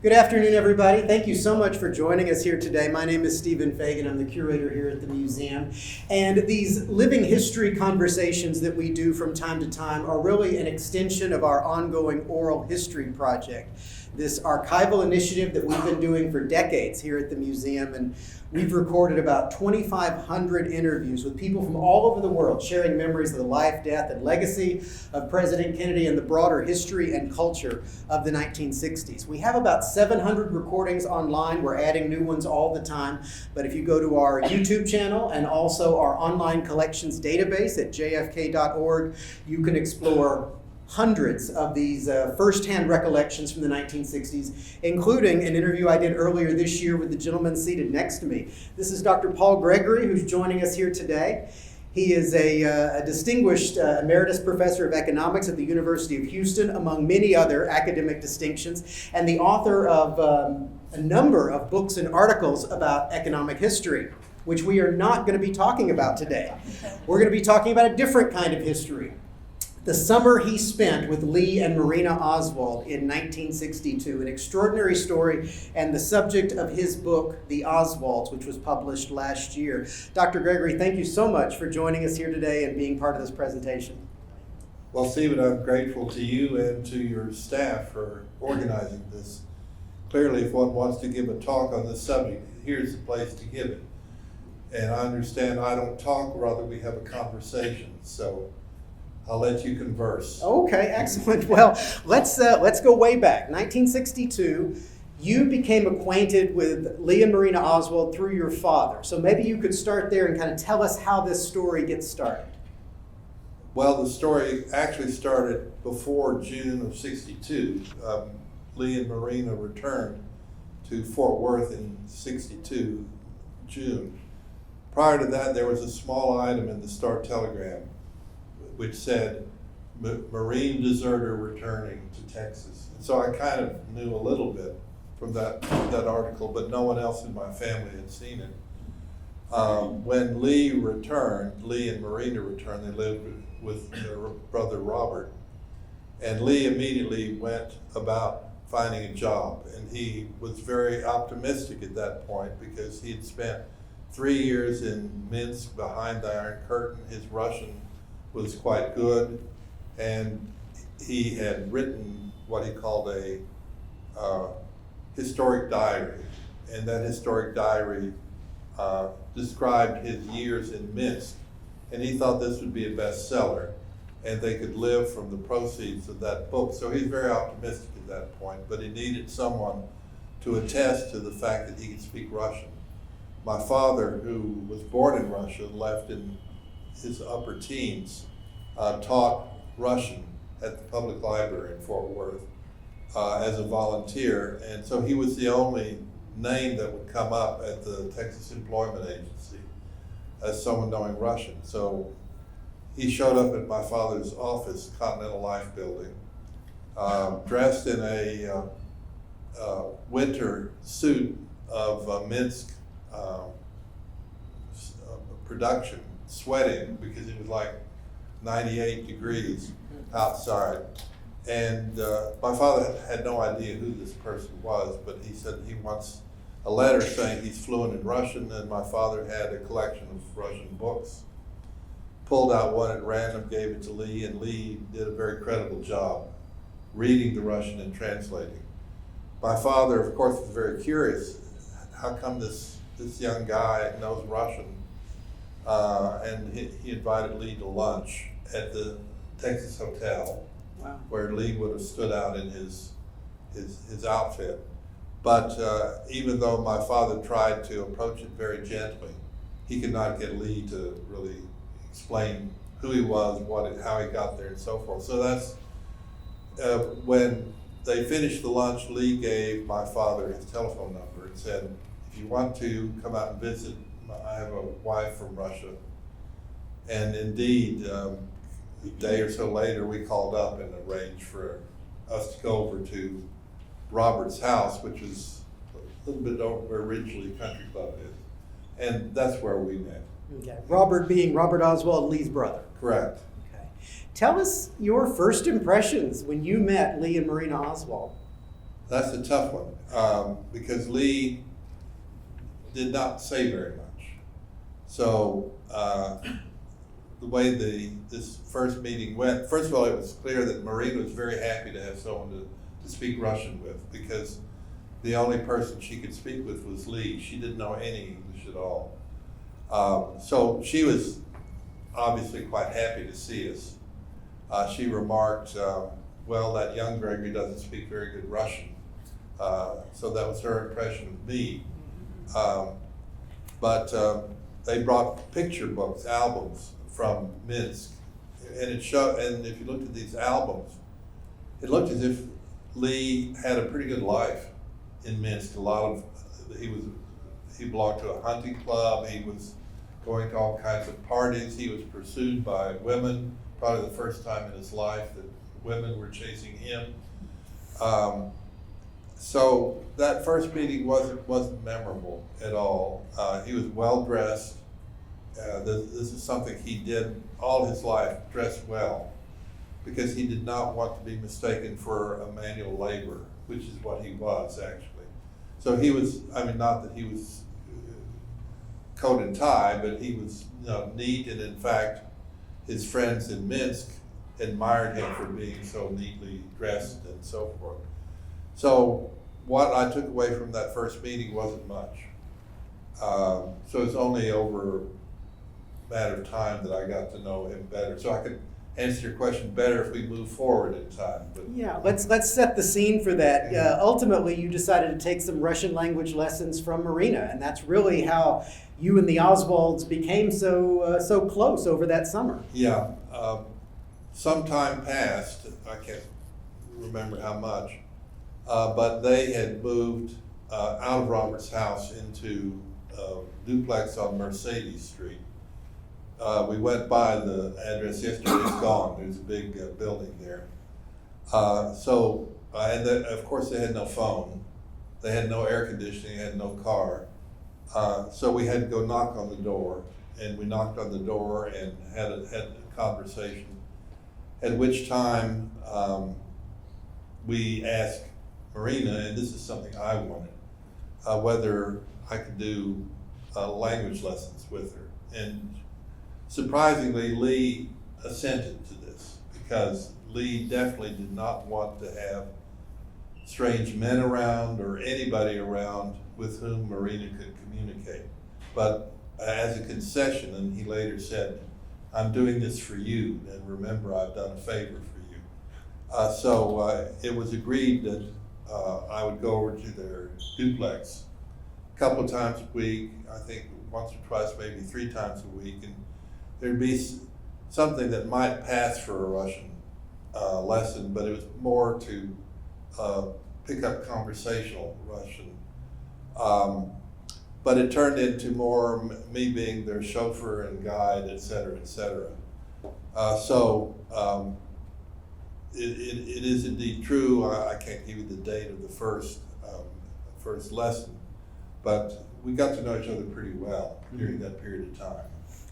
Good afternoon, everybody. Thank you so much for joining us here today. My name is Stephen Fagan. I'm the curator here at the museum. And these living history conversations that we do from time to time are really an extension of our ongoing oral history project, this archival initiative that we've been doing for decades here at the museum. And we've recorded about 2,500 interviews with people from all over the world, sharing memories of the life, death, and legacy of President Kennedy and the broader history and culture of the 1960s. We have about 700 recordings online. We're adding new ones all the time. But if you go to our YouTube channel and also our online collections database at jfk.org, you can explore hundreds of these first-hand recollections from the 1960s, including an interview I did earlier this year with the gentleman seated next to me. This is Dr. Paul Gregory, who's joining us here today. He is a distinguished emeritus professor of economics at the University of Houston, among many other academic distinctions, and the author of a number of books and articles about economic history, which we are not going to be talking about today. We're going to be talking about a different kind of history. The summer he spent with Lee and Marina Oswald in 1962, an extraordinary story and the subject of his book, The Oswalds, which was published last year. Dr. Gregory, thank you so much for joining us here today and being part of this presentation. Well, Stephen, I'm grateful to you and to your staff for organizing this. Clearly, if one wants to give a talk on this subject, here's the place to give it. And I understand I don't talk, rather we have a conversation. So I'll let you converse. Okay, excellent. Well, let's go way back. 1962, you became acquainted with Lee and Marina Oswald through your father. So maybe you could start there and kind of tell us how this story gets started. Well, the story actually started before June of 62. Lee and Marina returned to Fort Worth in 62, June. Prior to that, there was a small item in the Star-Telegram which said, Marine deserter returning to Texas. And so I kind of knew a little bit from that article, but no one else in my family had seen it. When Lee and Marina returned, they lived with their brother Robert. And Lee immediately went about finding a job. And he was very optimistic at that point because he had spent 3 years in Minsk behind the Iron Curtain. His Russian was quite good, and he had written what he called a historic diary, and that historic diary described his years in Minsk, and he thought this would be a bestseller, and they could live from the proceeds of that book. So he's very optimistic at that point, but he needed someone to attest to the fact that he could speak Russian. My father, who was born in Russia, left in his upper teens, taught Russian at the public library in Fort Worth as a volunteer, and so he was the only name that would come up at the Texas Employment Agency as someone knowing Russian. So he showed up at my father's office, Continental Life building, dressed in a winter suit of Minsk production, sweating because it was like 98 degrees outside. And my father had no idea who this person was, but he said he wants a letter saying he's fluent in Russian, and my father had a collection of Russian books. Pulled out one at random, gave it to Lee, and Lee did a very credible job reading the Russian and translating. My father, of course, was very curious. How come this young guy knows Russian? And he invited Lee to lunch at the Texas Hotel. Wow. Where Lee would have stood out in his outfit. But even though my father tried to approach it very gently, he could not get Lee to really explain who he was, how he got there, and so forth. So that's when they finished the lunch, Lee gave my father his telephone number and said, if you want to come out and visit, I have a wife from Russia. And indeed, a day or so later, we called up and arranged for us to go over to Robert's house, which is a little bit over where Ridgely Country Club is. And that's where we met. Okay. Robert being Robert Oswald, Lee's brother. Correct. Okay. Tell us your first impressions when you met Lee and Marina Oswald. That's a tough one, because Lee did not say very much. So the way this first meeting went, first of all, it was clear that Marina was very happy to have someone to speak Russian with, because the only person she could speak with was Lee. She didn't know any English at all. So she was obviously quite happy to see us. She remarked, well, that young Gregory doesn't speak very good Russian. So that was her impression of me. But they brought picture books, albums from Minsk. And it showed, and if you looked at these albums, it looked as if Lee had a pretty good life in Minsk. He belonged to a hunting club. He was going to all kinds of parties. He was pursued by women, probably the first time in his life that women were chasing him. So that first meeting wasn't memorable at all. He was well dressed. This is something he did all his life, dressed well, because he did not want to be mistaken for a manual laborer, which is what he was actually. So he was, not that he was coat and tie, but he was neat, and in fact, his friends in Minsk admired him for being so neatly dressed and so forth. So what I took away from that first meeting wasn't much. So it's only over a matter of time that I got to know him better. So I could answer your question better if we move forward in time. But yeah, let's set the scene for that. Ultimately, you decided to take some Russian language lessons from Marina, and that's really how you and the Oswalds became so close over that summer. Yeah, some time passed. I can't remember how much, but they had moved out of Robert's house into a duplex on Mercedes Street. We went by the address yesterday. It's gone. There's a big building there. Of course, they had no phone. They had no air conditioning. They had no car. So we had to go knock on the door, and we knocked on the door and had a conversation. At which time we asked Marina, and this is something I wanted, whether I could do language lessons with her. And surprisingly, Lee assented to this, because Lee definitely did not want to have strange men around or anybody around with whom Marina could communicate. But as a concession, and he later said, "I'm doing this for you, and remember, I've done a favor for you." So it was agreed that I would go over to their duplex a couple of times a week, I think once or twice, maybe 3 times a week, and there'd be something that might pass for a Russian lesson, but it was more to pick up conversational Russian. But it turned into more me being their chauffeur and guide, et cetera, et cetera. It is indeed true. I can't give you the date of the first lesson, but we got to know each other pretty well during that period of time.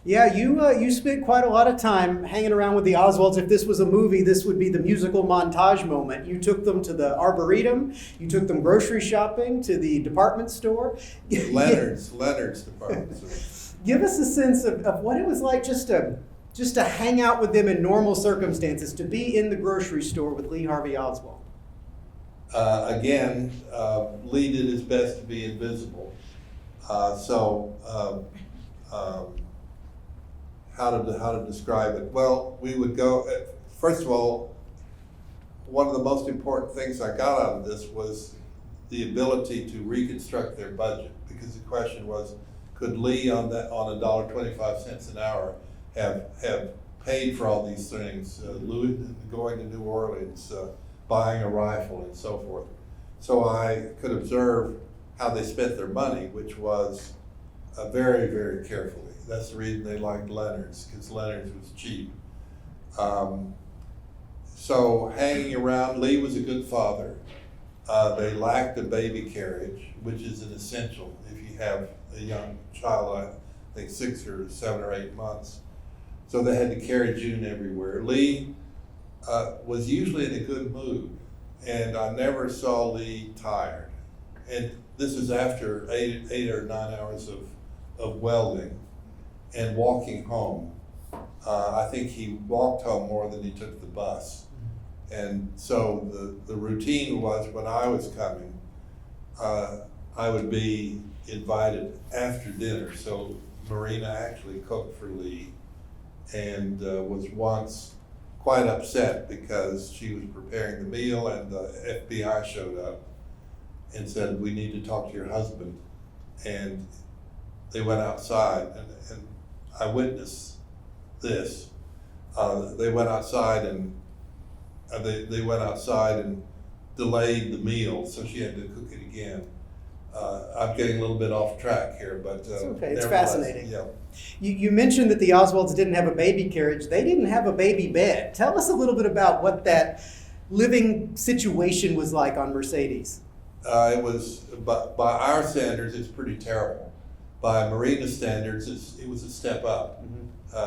Yeah, you spent quite a lot of time hanging around with the Oswalds. If this was a movie, this would be the musical montage moment. You took them to the Arboretum. You took them grocery shopping, to the department store. Leonard's department store. Give us a sense of what it was like just to hang out with them in normal circumstances, to be in the grocery store with Lee Harvey Oswald. Again, Lee did his best to be invisible. How to describe it? Well, we would go, first of all, one of the most important things I got out of this was the ability to reconstruct their budget, because the question was, could Lee on $1.25 an hour have paid for all these things, going to New Orleans, buying a rifle, and so forth. So I could observe how they spent their money, which was very, very carefully. That's the reason they liked Leonard's, because Leonard's was cheap. So hanging around, Lee was a good father. They lacked a baby carriage, which is an essential if you have a young child, I think 6 or 7 or 8 months. So they had to carry June everywhere. Lee was usually in a good mood, and I never saw Lee tired. And this is after 8 or 9 hours of welding and walking home. I think he walked home more than he took the bus. And so the routine was when I was coming, I would be invited after dinner. So Marina actually cooked for Lee and was once quite upset because she was preparing the meal and the FBI showed up and said, "We need to talk to your husband." And they went outside, and I witnessed this. They went outside and they went outside and delayed the meal, so she had to cook it again. I'm getting a little bit off track here, but it's okay. It's nevertheless, fascinating. Yeah. You mentioned that the Oswalds didn't have a baby carriage. They didn't have a baby bed. Tell us a little bit about what that living situation was like on Mercedes. It was, by our standards, it's pretty terrible. By Marina's standards, it was a step up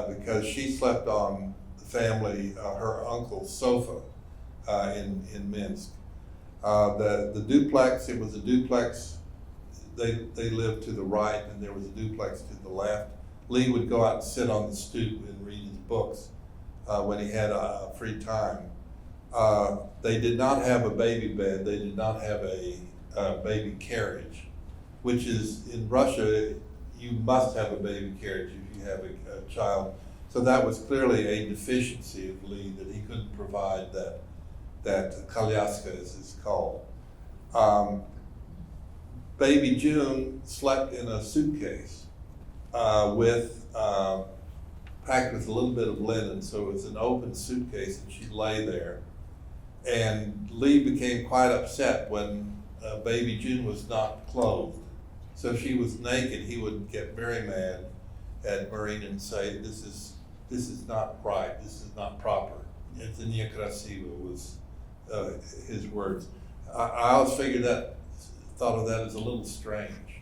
because she slept on the family, her uncle's sofa in Minsk. The duplex, it was a duplex. They lived to the right, and there was a duplex to the left. Lee would go out and sit on the stoop and read his books when he had free time. They did not have a baby bed. They did not have a baby carriage, which is, in Russia, you must have a baby carriage if you have a child. So that was clearly a deficiency of Lee, that he couldn't provide that kolyaska, as it's called. Baby June slept in a suitcase packed with a little bit of linen, so it was an open suitcase, and she lay there. And Lee became quite upset when baby June was not clothed. So if she was naked, he would get very mad at Marina and say, this is not right, this is not proper. It's nekrasivo was his words. I always thought of that as a little strange,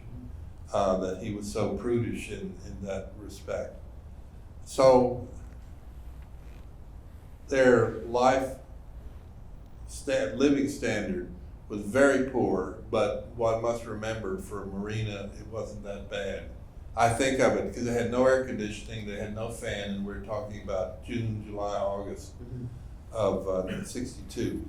that he was so prudish in that respect. So their living standard was very poor, but one must remember for Marina, it wasn't that bad. I think of it because they had no air conditioning, they had no fan, and we're talking about June, July, August of '62.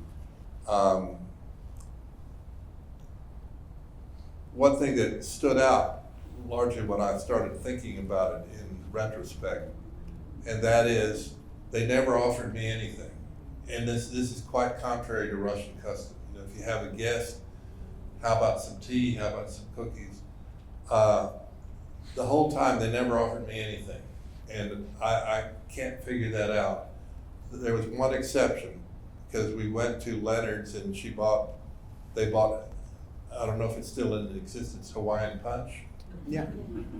One thing that stood out largely when I started thinking about it in retrospect, and that is they never offered me anything. And this is quite contrary to Russian custom. You know, if you have a guest, how about some tea? How about some cookies? The whole time they never offered me anything, and I can't figure that out. There was one exception, because we went to Leonard's and they bought, I don't know if it's still in existence, Hawaiian Punch. Yeah.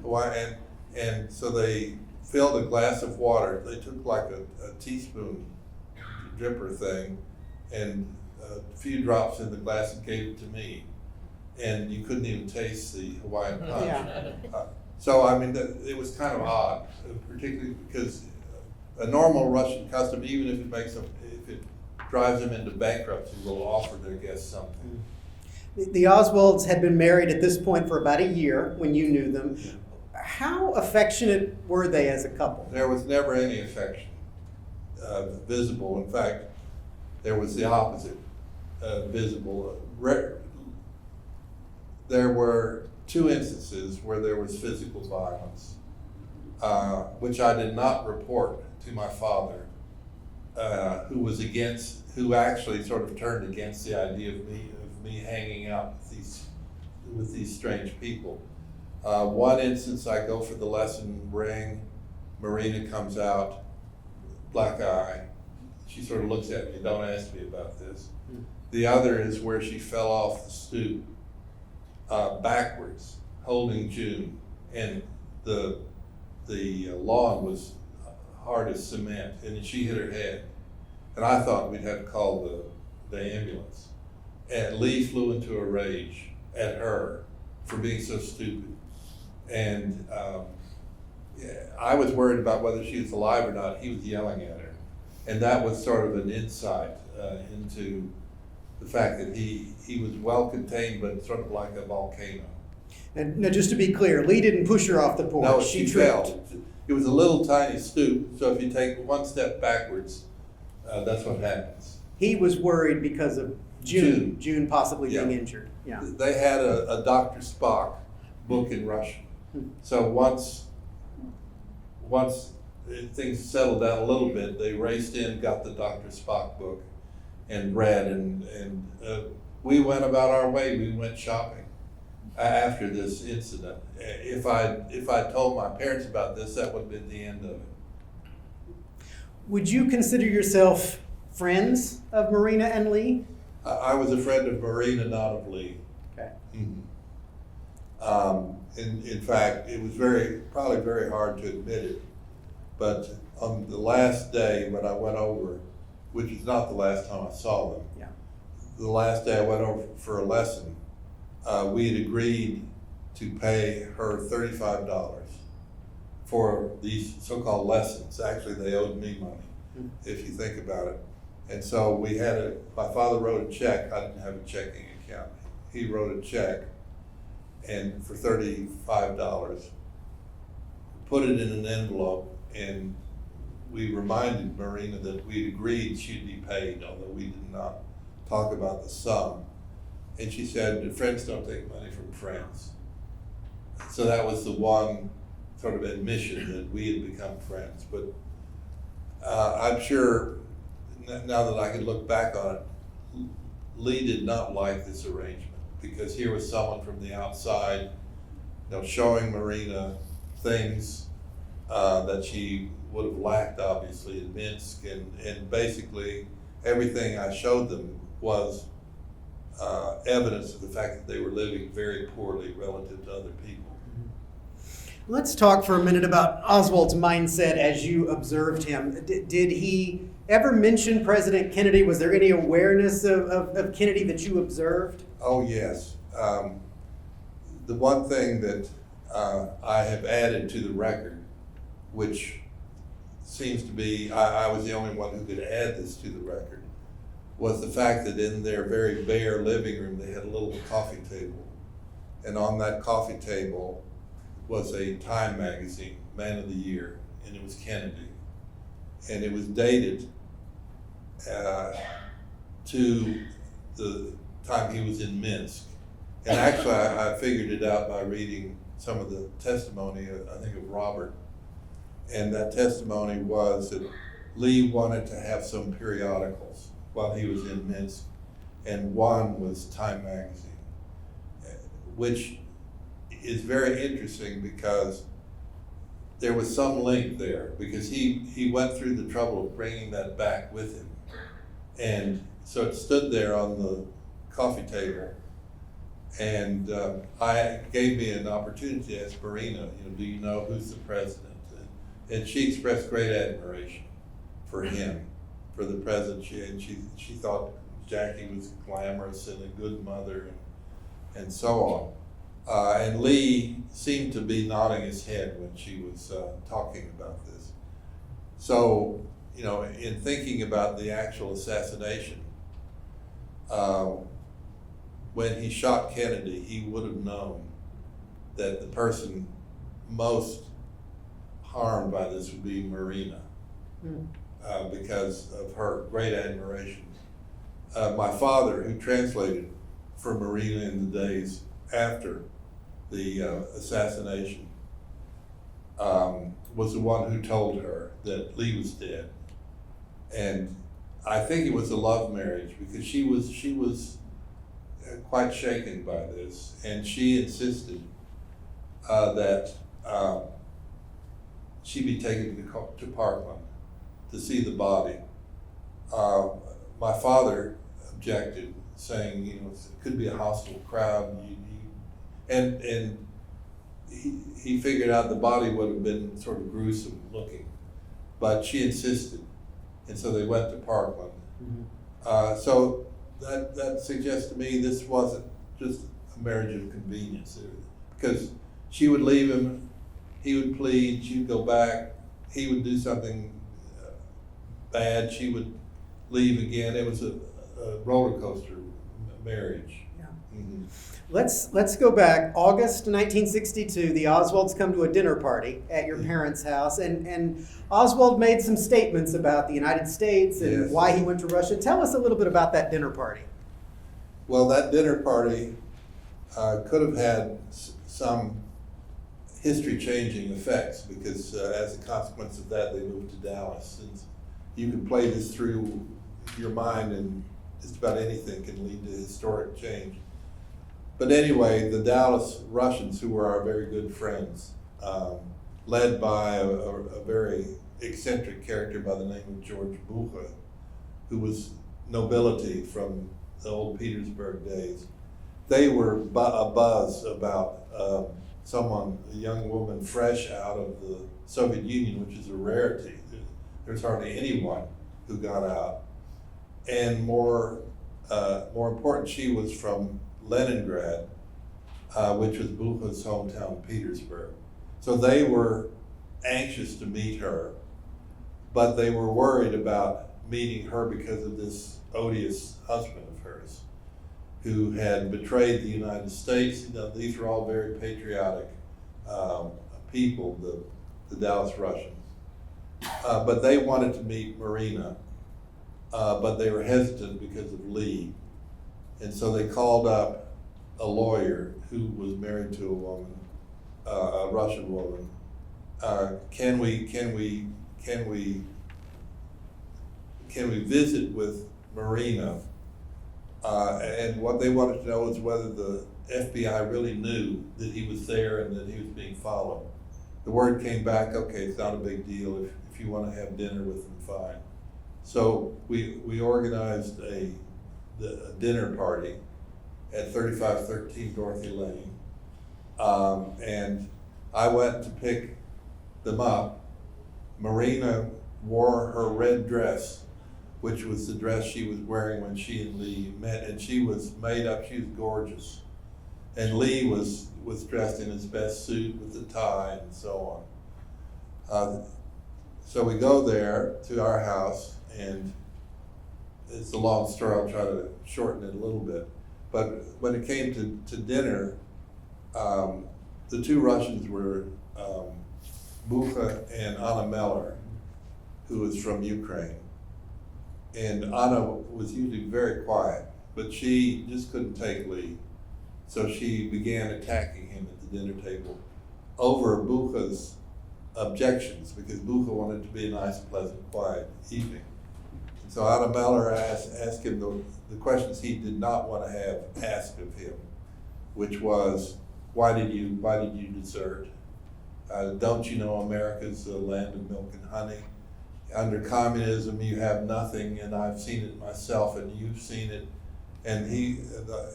Hawaiian, and so they filled a glass of water. They took like a teaspoon dripper thing and a few drops in the glass and gave it to me. And you couldn't even taste the Hawaiian Punch. Yeah. So I mean, it was kind of odd, particularly because a normal Russian custom, even if it drives them into bankruptcy, will offer their guests something. The Oswalds had been married at this point for about a year when you knew them. How affectionate were they as a couple? There was never any affection visible. In fact, there was the opposite visible. There were 2 instances where there was physical violence, which I did not report to my father, who actually sort of turned against the idea of me hanging out with these strange people. One instance, I go for the lesson ring. Marina comes out, black eye. She sort of looks at me, don't ask me about this. The other is where she fell off the stoop backwards, holding June, and the lawn was hard as cement, and she hit her head. And I thought we'd have to call the ambulance. And Lee flew into a rage at her for being so stupid. And I was worried about whether she was alive or not. He was yelling at her. And that was sort of an insight into the fact that he was well contained, but sort of like a volcano. And now, just to be clear, Lee didn't push her off the porch. No, she fell. tripped. It was a little tiny stoop, so if you take one step backwards, that's what happens. He was worried because of June possibly being injured. Yeah. They had a Dr. Spock book in Russian. So once things settled down a little bit, they raced in, got the Dr. Spock book, and read, and we went about our way. We went shopping after this incident. If I told my parents about this, that would have been the end of it. Would you consider yourself friends of Marina and Lee? I was a friend of Marina, not of Lee. Okay. Mm-hmm. In fact, it was probably very hard to admit it, but on the last day when I went over, which is not the last time I saw them, Yeah. the last day I went over for a lesson, we had agreed to pay her $35 for these so-called lessons. Actually, they owed me money, if you think about it. And so my father wrote a check. I didn't have a checking account. He wrote a check, and for $35, put it in an envelope, and we reminded Marina that we'd agreed she'd be paid, although we did not talk about the sum. And she said, friends don't take money from friends. So that was the one sort of admission that we had become friends. But I'm sure now that I can look back on it, Lee did not like this arrangement, because here was someone from the outside, showing Marina things that she would have lacked, obviously, in Minsk, and basically everything I showed them was evidence of the fact that they were living very poorly relative to other people. Let's talk for a minute about Oswald's mindset as you observed him. Did he ever mention President Kennedy? Was there any awareness of Kennedy that you observed? Oh, yes. The one thing that I have added to the record, which seems to be, I was the only one who could add this to the record, was the fact that in their very bare living room, they had a little coffee table. And on that coffee table was a Time magazine, Man of the Year, and it was Kennedy. And it was dated to the time he was in Minsk. And actually, I figured it out by reading some of the testimony, I think of Robert. And that testimony was that Lee wanted to have some periodicals while he was in Minsk, and one was Time magazine, which is very interesting because there was some link there, because he went through the trouble of bringing that back with him. And so it stood there on the coffee table, and I gave me an opportunity to ask Marina, do you know who's the president? And she expressed great admiration for him, for the president. She thought Jackie was glamorous and a good mother, and so on. And Lee seemed to be nodding his head when she was talking about this. So, in thinking about the actual assassination, when he shot Kennedy, he would have known that the person most harmed by this would be Marina, because of her great admiration. My father, who translated for Marina in the days after the assassination, was the one who told her that Lee was dead. And I think it was a love marriage, because she was quite shaken by this, and she insisted that she be taken to Parkland to see the body. My father objected, saying, it could be a hostile crowd, and he figured out the body would have been sort of gruesome looking, but she insisted, and so they went to Parkland. Mm-hmm. So that suggests to me this wasn't just a marriage of convenience, because she would leave him, he would plead, she would go back, he would do something bad, she would leave again. It was a roller coaster marriage. Yeah. Mhm. Let's go back. August 1962, the Oswalds come to a dinner party at your parents' house, and Oswald made some statements about the United States and Yes. why he went to Russia. Tell us a little bit about that dinner party. Well, that dinner party could have had some history-changing effects because as a consequence of that, they moved to Dallas. And you can play this through your mind, and just about anything can lead to historic change. But anyway, the Dallas Russians, who were our very good friends, led by a very eccentric character by the name of George Bucha, who was nobility from the old Petersburg days. They were abuzz about a young woman fresh out of the Soviet Union, which is a rarity. There's hardly anyone who got out. And more important, she was from Leningrad, which was Bucha's hometown, Petersburg. So they were anxious to meet her, but they were worried about meeting her because of this odious husband of hers, who had betrayed the United States. You know, these were all very patriotic people, the Dallas Russians. But they wanted to meet Marina, but they were hesitant because of Lee. And so they called up a lawyer who was married to a woman, a Russian woman. Can we visit with Marina? And what they wanted to know was whether the FBI really knew that he was there and that he was being followed. The word came back, okay, it's not a big deal. If you want to have dinner with them, fine. So we organized a dinner party at 3513 Dorothy Lane. And I went to pick them up. Marina wore her red dress, which was the dress she was wearing when she and Lee met, and she was made up, she was gorgeous. And Lee was dressed in his best suit with the tie and so on. So we go there to our house, and it's a long story, I'll try to shorten it a little bit. But when it came to dinner, the two Russians were Bucha and Anna Meller, who was from Ukraine. And Anna was usually very quiet, but she just couldn't take Lee. So she began attacking him at the dinner table over Bucha's objections, because Bucha wanted to be a nice, pleasant, quiet evening. And so Anna Meller asked him the questions he did not want to have asked of him, which was, why did you desert? Don't you know America's a land of milk and honey? Under communism, you have nothing, and I've seen it myself, and you've seen it. And he,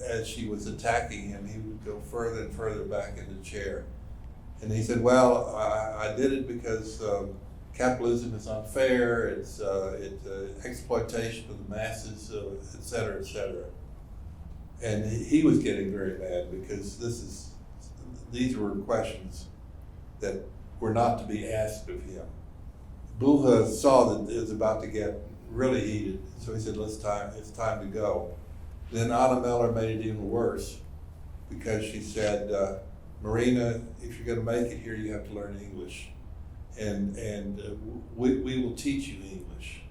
as she was attacking him, he would go further and further back in the chair. And he said, well, I did it because capitalism is unfair, it's exploitation of the masses, et cetera, et cetera. And he was getting very mad because these were questions that were not to be asked of him. Bucha saw that it was about to get really heated, so he said, it's time to go. Then Anna Meller made it even worse, because she said, Marina, if you're gonna make it here, you have to learn English. And we will teach you English.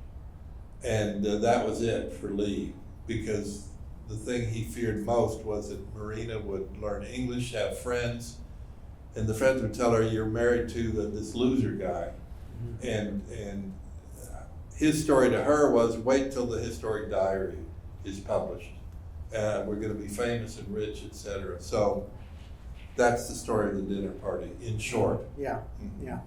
And that was it for Lee, because the thing he feared most was that Marina would learn English, have friends, and the friends would tell her, you're married to this loser guy. And his story to her was, wait till the historic diary is published. We're going to be famous and rich, etc. So that's the story of the dinner party, in short. Yeah, Mm-hmm. yeah.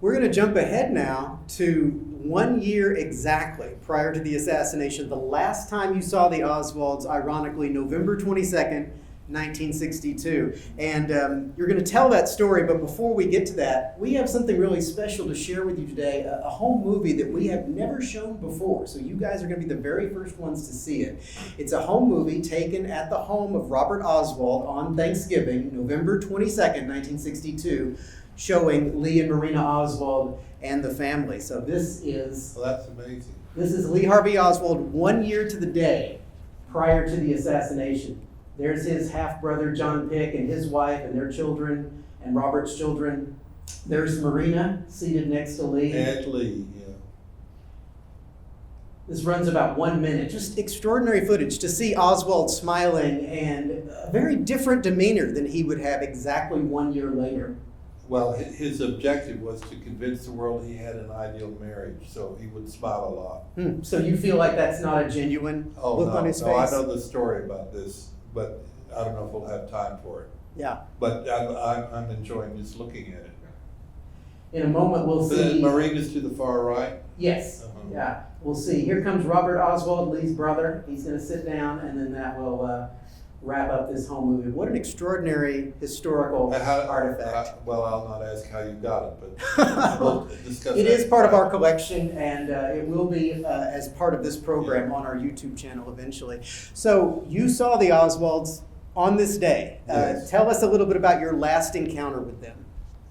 We're going to jump ahead now to 1 year exactly prior to the assassination. The last time you saw the Oswalds, ironically, November 22nd, 1962. And you're going to tell that story, but before we get to that, we have something really special to share with you today, a home movie that we have never shown before. So you guys are going to be the very first ones to see it. It's a home movie taken at the home of Robert Oswald on Thanksgiving, November 22nd, 1962, showing Lee and Marina Oswald and the family. So this is Well, that's amazing. Lee Harvey Oswald 1 year to the day prior to the assassination. There's his half-brother John Pick and his wife and their children and Robert's children. There's Marina seated next to Lee. And Lee, yeah. This runs about 1 minute. Just extraordinary footage to see Oswald smiling and a very different demeanor than he would have exactly 1 year later. Well, his objective was to convince the world he had an ideal marriage, so he would smile a lot. So you feel like that's not a genuine look on his face? I know the story about this, but I don't know if we'll have time for it. Yeah. But I'm enjoying just looking at it. In a moment, we'll see. Marina's to the far right? Yes. Yeah. We'll see. Here comes Robert Oswald, Lee's brother. He's going to sit down, and then that will wrap up this whole movie. What an extraordinary historical artifact. Well, I'll not ask how you got it, but we'll discuss It is part of our collection, and it will be as part of this program on our YouTube channel eventually. So you saw the Oswalds on this day. Yes. Tell us a little bit about your last encounter with them.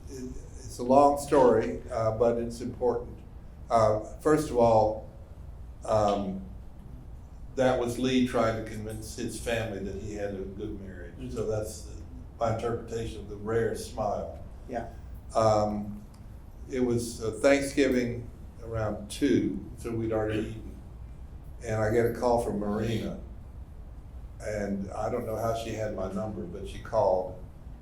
It's a long story, but it's important. First of all, that was Lee trying to convince his family that he had a good marriage. Mm-hmm. So that's my interpretation of the rare smile. Yeah. It was Thanksgiving around 2, so we'd already eaten. And I get a call from Marina. And I don't know how she had my number, but she called.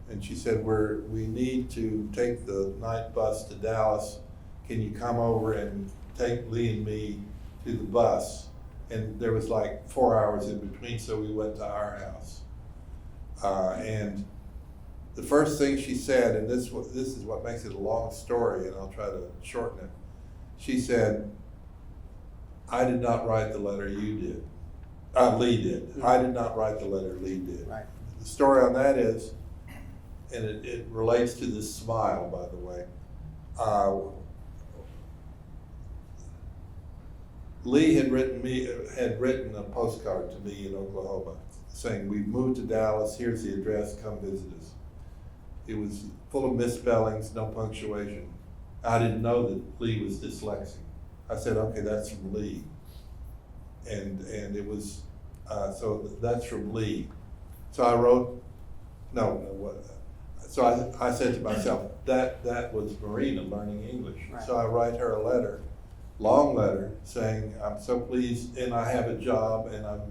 And she said, we need to take the night bus to Dallas. Can you come over and take Lee and me to the bus? And there was like 4 hours in between, so we went to our house. And the first thing she said, and this is what makes it a long story, and I'll try to shorten it. She said, I did not write the letter you did. Lee did. Mm-hmm. I did not write the letter, Lee did. Right. The story on that is, and it relates to this smile, by the way. Lee had written a postcard to me in Oklahoma saying, we've moved to Dallas, here's the address, come visit us. It was full of misspellings, no punctuation. I didn't know that Lee was dyslexic. I said, okay, that's from Lee. And it was, so that's from Lee. So I wrote, so I said to myself, that was Marina learning English. Right. So I write her a letter, long letter, saying, I'm so pleased, and I have a job, and I'm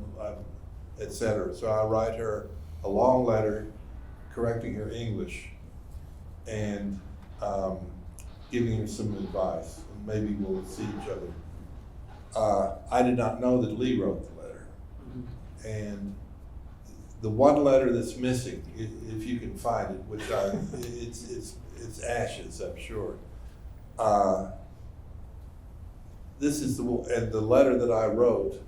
et cetera. So I write her a long letter correcting her English and giving her some advice, and maybe we'll see each other. I did not know that Lee wrote the letter. Mm-hmm. And the one letter that's missing, if you can find it, which it's ashes, I'm sure. This is the letter that I wrote.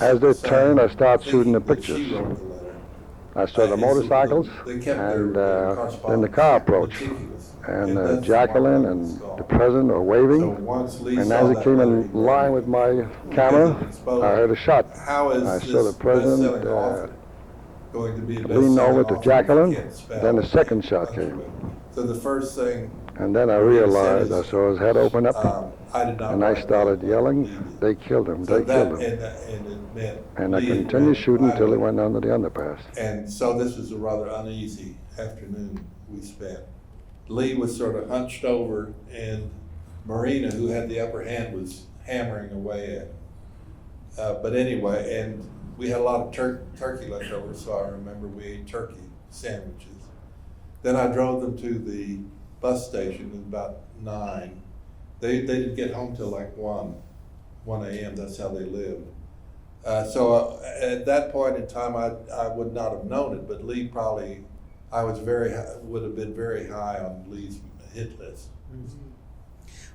As they turned, I started shooting the pictures. I saw the motorcycles, and then the car approached. And Jacqueline and the president were waving. And as it came in line with my camera, I heard a shot. I saw the president lean over to Jacqueline, then the second shot came. So the first thing, and then I realized, I saw his head open up, and I started yelling, they killed him, they killed him. And I continued shooting until he went under the underpass. And so this was a rather uneasy afternoon we spent. Lee was sort of hunched over, and Marina, who had the upper hand, was hammering away at him. But anyway, and we had a lot of turkey left over, so I remember we ate turkey sandwiches. Then I drove them to the bus station at about 9. They didn't get home till like 1 a.m. That's how they lived. So at that point in time, I would not have known it, but Lee probably, would have been very high on Lee's hit list. Mm-hmm.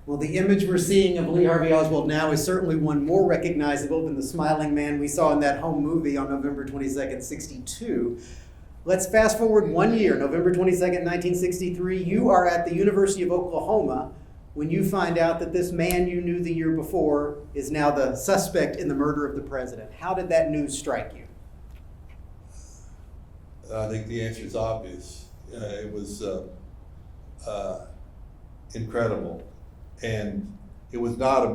Well, the image we're seeing of Lee Harvey Oswald now is certainly one more recognizable than the smiling man we saw in that home movie on November 22nd, 62. Let's fast forward 1 year, November 22nd, 1963. You are at the University of Oklahoma when you find out that this man you knew the year before is now the suspect in the murder of the president. How did that news strike you? I think the answer is obvious. It was incredible. And it was not a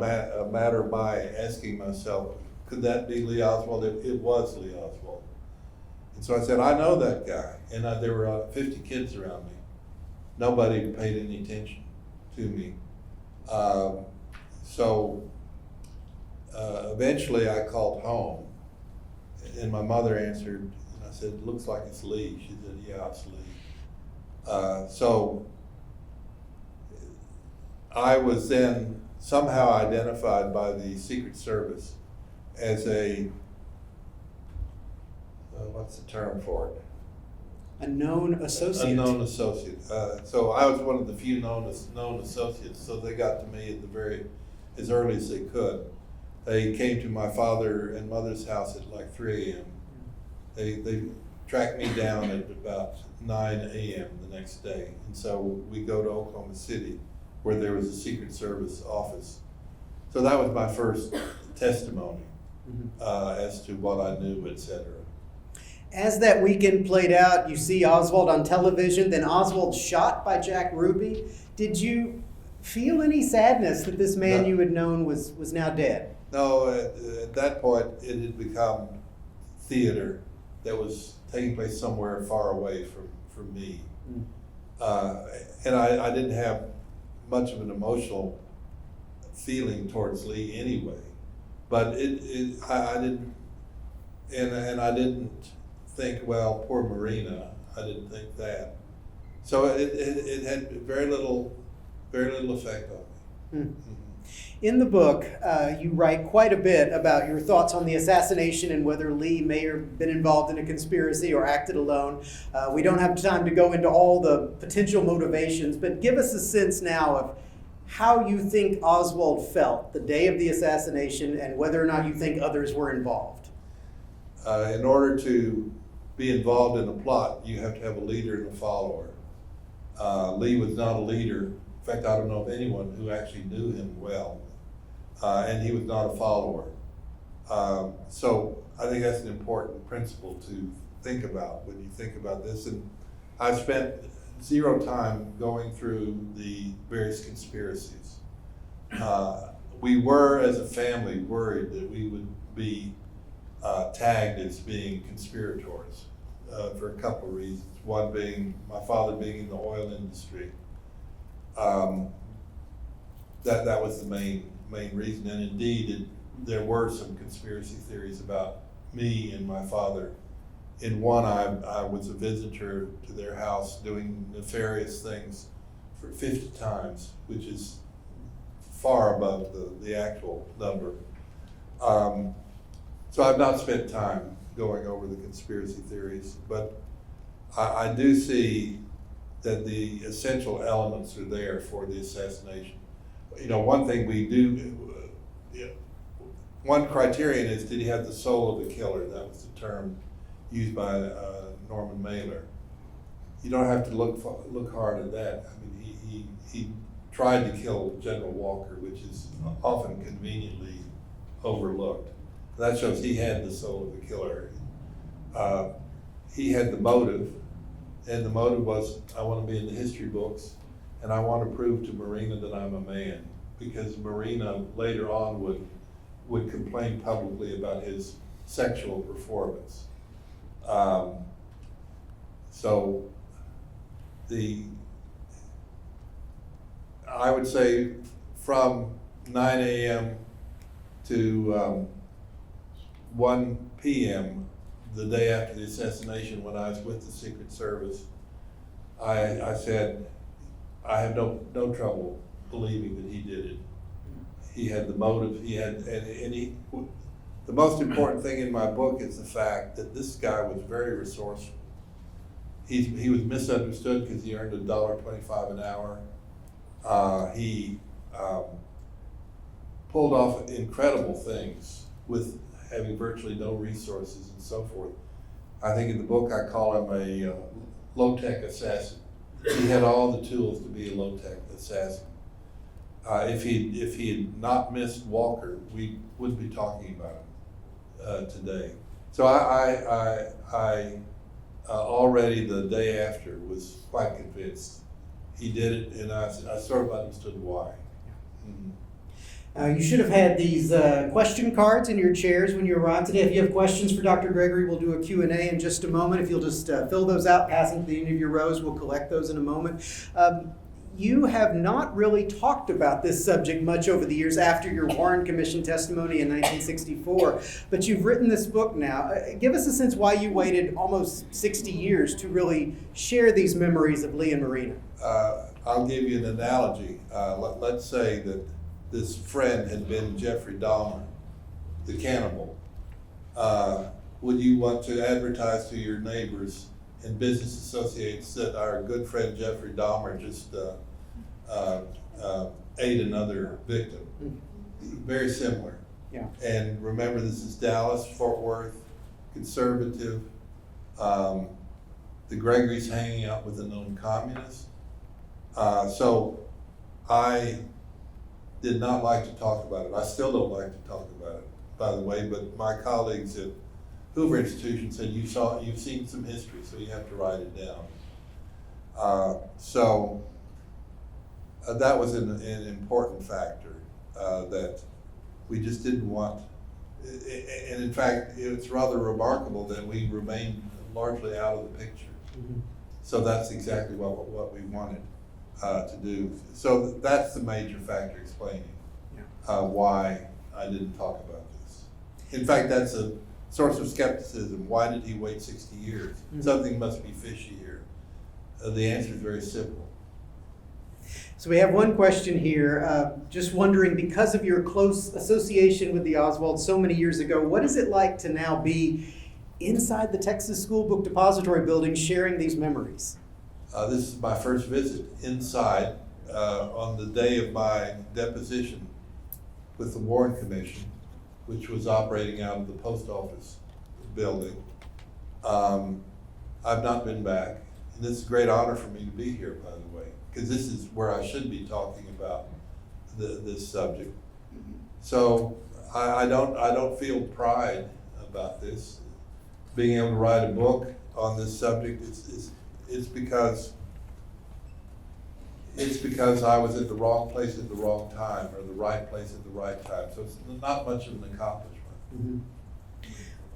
matter of my asking myself, could that be Lee Oswald? It was Lee Oswald. And so I said, I know that guy. And there were 50 kids around me. Nobody paid any attention to me. Eventually I called home, and my mother answered, and I said, it looks like it's Lee. She said, yeah, it's Lee. So I was then somehow identified by the Secret Service as what's the term for it? A known associate. A known associate. So I was one of the few known associates. So they got to me as early as they could. They came to my father and mother's house at like 3 a.m. They tracked me down at about 9 a.m. the next day. And so we go to Oklahoma City, where there was a Secret Service office. So that was my first testimony as to what I knew, etc. As that weekend played out, you see Oswald on television, then Oswald shot by Jack Ruby. Did you feel any sadness that this man you had known was now dead? No, at that point it had become theater that was taking place somewhere far away from me. And I didn't have much of an emotional feeling towards Lee anyway. But I didn't think, well, poor Marina. I didn't think that. So it had very little effect on me. In the book, you write quite a bit about your thoughts on the assassination and whether Lee may have been involved in a conspiracy or acted alone. We don't have time to go into all the potential motivations, but give us a sense now of how you think Oswald felt the day of the assassination and whether or not you think others were involved. In order to be involved in a plot, you have to have a leader and a follower. Lee was not a leader. In fact, I don't know of anyone who actually knew him well. And he was not a follower. So I think that's an important principle to think about when you think about this. And I've spent zero time going through the various conspiracies. We were, as a family, worried that we would be tagged as being conspirators for a couple of reasons. One being my father being in the oil industry. That was the main reason, and indeed there were some conspiracy theories about me and my father. In one, I was a visitor to their house doing nefarious things for 50 times, which is far above the actual number. So I've not spent time going over the conspiracy theories, but I do see that the essential elements are there for the assassination. You know, one thing we do, one criterion is, did he have the soul of a killer? That was the term used by Norman Mailer. You don't have to look hard at that. I mean, he tried to kill General Walker, which is often conveniently overlooked. That shows he had the soul of a killer. He had the motive, and the motive was, I want to be in the history books, and I want to prove to Marina that I'm a man, because Marina later on would complain publicly about his sexual performance. So I would say from 9 a.m. to 1 p.m. the day after the assassination, when I was with the Secret Service, I said, I have no trouble believing that he did it. He had the motive, the most important thing in my book is the fact that this guy was very resourceful. He was misunderstood because he earned $1.25 an hour. He pulled off incredible things with having virtually no resources and so forth. I think in the book I call him a low-tech assassin. He had all the tools to be a low-tech assassin. If he had not missed Walker, we wouldn't be talking about him today. So I already the day after was quite convinced he did it, and I sort of understood why. You should have had these question cards in your chairs when you arrived today. If you have questions for Dr. Gregory, we'll do a Q&A in just a moment. If you'll just fill those out, pass them to the end of your rows, we'll collect those in a moment. You have not really talked about this subject much over the years after your Warren Commission testimony in 1964, but you've written this book now. Give us a sense why you waited almost 60 years to really share these memories of Lee and Marina. I'll give you an analogy. Let's say that this friend had been Jeffrey Dahmer, the cannibal. Would you want to advertise to your neighbors and business associates that our good friend Jeffrey Dahmer just ate another victim? Very similar. Yeah. And remember, this is Dallas, Fort Worth, conservative. The Gregorys hanging out with a known communist. So I did not like to talk about it. I still don't like to talk about it, by the way, but my colleagues at Hoover Institution said you've seen some history, so you have to write it down. So that was an important factor that we just didn't want. And in fact, it's rather remarkable that we remained largely out of the picture. Mm-hmm. So that's exactly what we wanted to do. So that's the major factor explaining why I didn't talk about this. In fact, that's a source of skepticism. Why did he wait 60 years? Mm-hmm. Something must be fishy here. The answer is very simple. So we have one question here. Just wondering, because of your close association with the Oswalds so many years ago, what is it like to now be inside the Texas School Book Depository building sharing these memories? This is my first visit inside on the day of my deposition with the Warren Commission, which was operating out of the post office building. I've not been back. And this is a great honor for me to be here, by the way, because this is where I should be talking about this subject. So I don't feel pride about this. Being able to write a book on this subject it's because I was at the wrong place at the wrong time, or the right place at the right time. So it's not much of an accomplishment. Mm-hmm.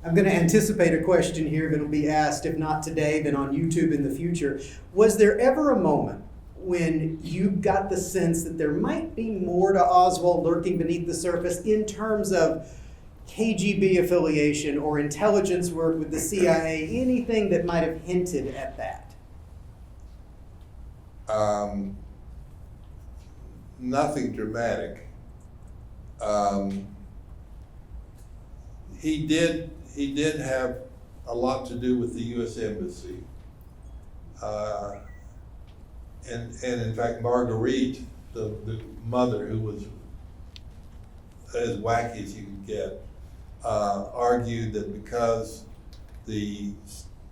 I'm going to anticipate a question here that'll be asked, if not today, then on YouTube in the future. Was there ever a moment when you got the sense that there might be more to Oswald lurking beneath the surface in terms of KGB affiliation or intelligence work with the CIA, anything that might have hinted at that? Nothing dramatic. He did have a lot to do with the U.S. Embassy. And in fact, Marguerite, the mother, who was as wacky as you could get, argued that because the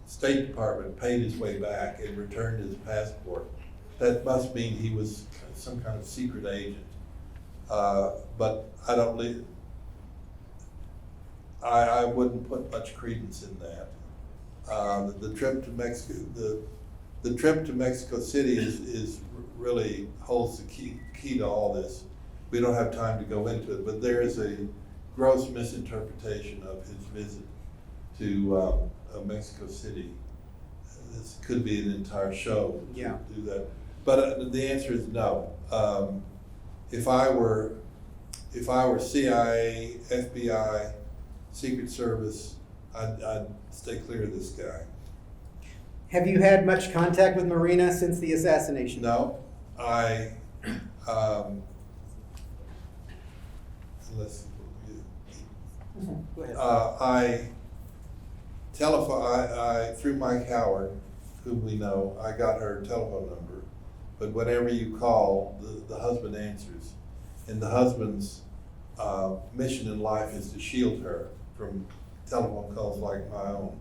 State Department paid his way back and returned his passport, that must mean he was some kind of secret agent. But I wouldn't put much credence in that. The trip to Mexico, the trip to Mexico City is really holds the key to all this. We don't have time to go into it, but there is a gross misinterpretation of his visit to Mexico City. This could be an entire show to do that. But the answer is no. If I were CIA, FBI, Secret Service, I'd stay clear of this guy. Have you had much contact with Marina since the assassination? No, I through Mike Howard, whom we know, I got her telephone number. But whenever you call, the husband answers, and the husband's mission in life is to shield her from telephone calls like my own.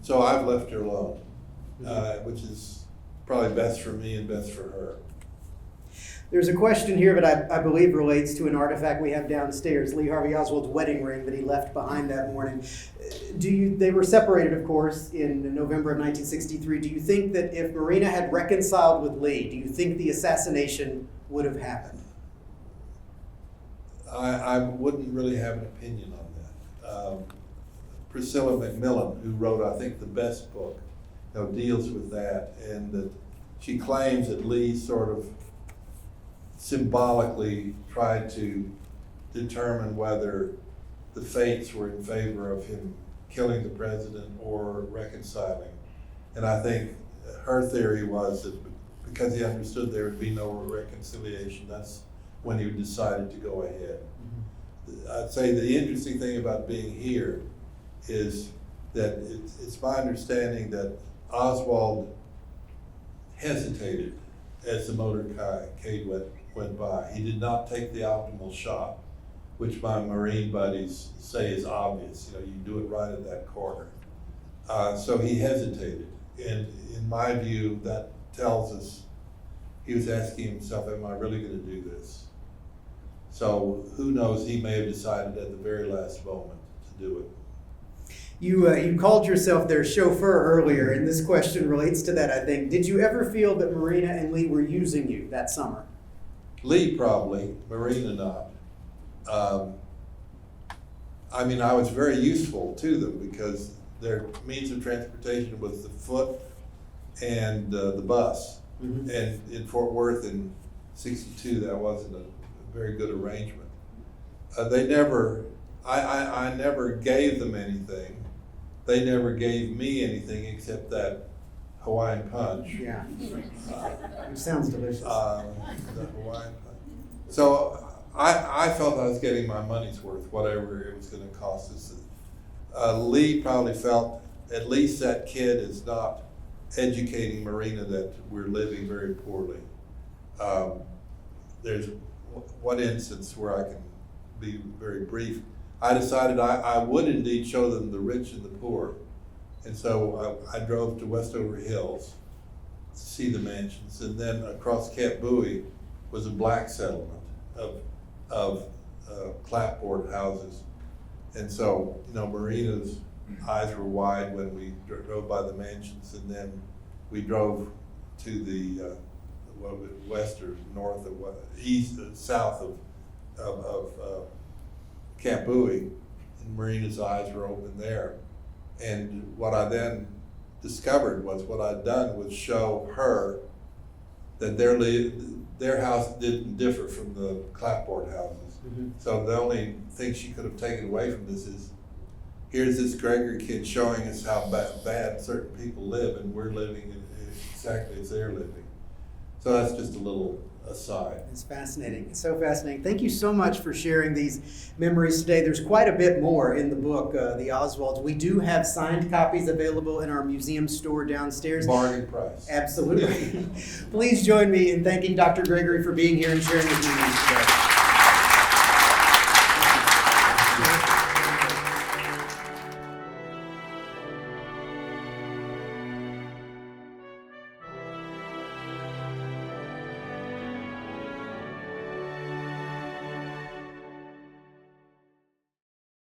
So I've left her alone, which is probably best for me and best for her. There's a question here that I believe relates to an artifact we have downstairs, Lee Harvey Oswald's wedding ring that he left behind that morning. They were separated, of course, in November of 1963. Do you think that if Marina had reconciled with Lee, do you think the assassination would have happened? I wouldn't really have an opinion on that. Priscilla McMillan, who wrote, I think, the best book, deals with that, and that she claims that Lee sort of symbolically tried to determine whether the fates were in favor of him killing the president or reconciling. And I think her theory was that because he understood there would be no reconciliation, that's when he decided to go ahead. I'd say the interesting thing about being here is that it's my understanding that Oswald hesitated as the motorcade went by. He did not take the optimal shot, which my Marine buddies say is obvious. You do it right at that corner. So he hesitated. And in my view, that tells us he was asking himself, am I really going to do this? So who knows, he may have decided at the very last moment to do it. You called yourself their chauffeur earlier, and this question relates to that, I think. Did you ever feel that Marina and Lee were using you that summer? Lee probably, Marina not. I was very useful to them because their means of transportation was the foot and the bus. Mm-hmm. And in Fort Worth in '62, that wasn't a very good arrangement. I never gave them anything. They never gave me anything except that Hawaiian punch. Yeah, it sounds delicious. The Hawaiian punch. So I felt I was getting my money's worth, whatever it was going to cost us. Lee probably felt at least that kid is not educating Marina that we're living very poorly. There's one instance where I can be very brief. I decided I would indeed show them the rich and the poor. And so I drove to Westover Hills to see the mansions. And then across Camp Bowie was a black settlement of clapboard houses. And so, Marina's eyes were wide when we drove by the mansions, and then we drove to the west or north of east, south of Camp Bowie, and Marina's eyes were open there. And what I then discovered was what I'd done was show her that their house didn't differ from the clapboard houses. Mm-hmm. So the only thing she could have taken away from this is, here's this Gregory kid showing us how bad certain people live, and we're living exactly as they're living. So that's just a little aside. It's fascinating. It's so fascinating. Thank you so much for sharing these memories today. There's quite a bit more in the book, The Oswalds. We do have signed copies available in our museum store downstairs. Bargain price. Absolutely. Please join me in thanking Dr. Gregory for being here and sharing his memories today.